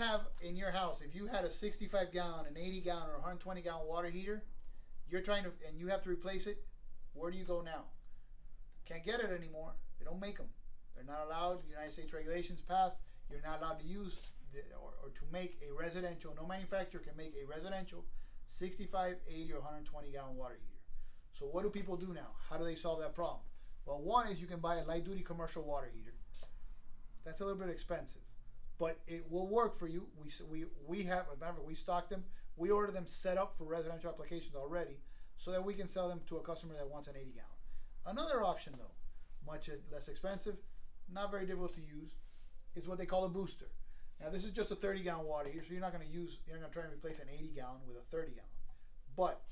have in your house, if you had a 65 gallon, an 80 gallon, or 120 gallon water heater, you're trying to, and you have to replace it, where do you go now? Can't get it anymore. They don't make them. They're not allowed. The United States regulations passed. You're not allowed to use or to make a residential. No manufacturer can make a residential 65, 80, or 120 gallon water heater. So what do people do now? How do they solve that problem? Well, one is you can buy a light duty commercial water heater. That's a little bit expensive, but it will work for you. We have, remember, we stock them. We order them set up for residential applications already, so that we can sell them to a customer that wants an 80 gallon. Another option, though, much less expensive, not very difficult to use, is what they call a booster. Now, this is just a 30 gallon water heater, so you're not going to try and replace an 80 gallon with a 30 gallon. But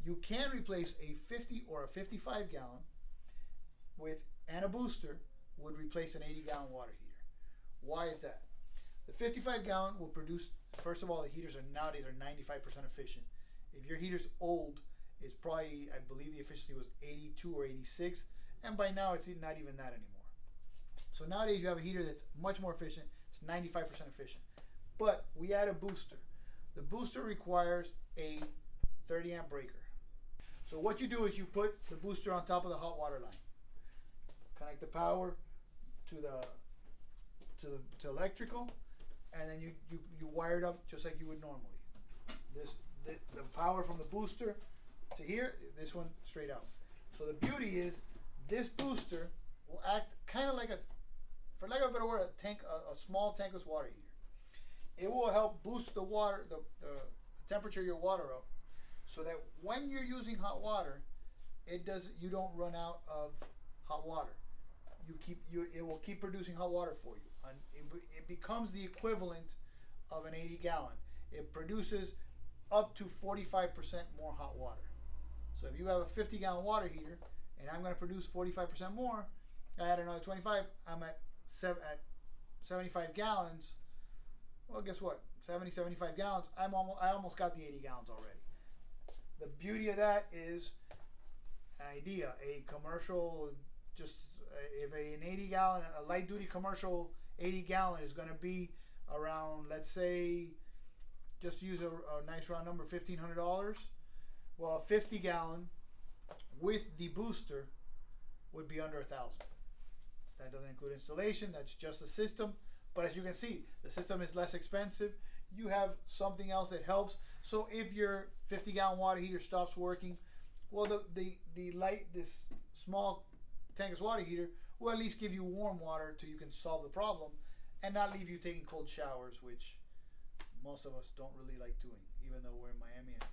you can replace a 50 or a 55 gallon and a booster would replace an 80 gallon water heater. Why is that? The 55 gallon will produce, first of all, the heaters nowadays are 95% efficient. If your heater's old, it's probably, I believe the efficiency was 82 or 86, and by now it's not even that anymore. So nowadays you have a heater that's much more efficient. It's 95% efficient. But we add a booster. The booster requires a 30 amp breaker. So what you do is you put the booster on top of the hot water line. Connect the power to electrical, and then you wire it up just like you would normally. The power from the booster to here, this one straight out. So the beauty is this booster will act kind of like for lack of a better word, a small tankless water heater. It will help boost the water, the temperature of your water up, so that when you're using hot water, you don't run out of hot water. It will keep producing hot water for you. And it becomes the equivalent of an 80 gallon. It produces up to 45% more hot water. So if you have a 50 gallon water heater and I'm going to produce 45% more, I add another 25, I'm at 75 gallons. Well, guess what? 75 gallons, I almost got the 80 gallons already. The beauty of that is an idea, a commercial, just if an 80 gallon, a light duty commercial 80 gallon is going to be around, let's say, just to use a nice round number, $1,500. Well, a 50 gallon with the booster would be under $1,000. That doesn't include installation. That's just the system. But as you can see, the system is less expensive. You have something else that helps. So if your 50 gallon water heater stops working, well, this small tankless water heater will at least give you warm water till you can solve the problem and not leave you taking cold showers, which most of us don't really like doing, even though we're in Miami and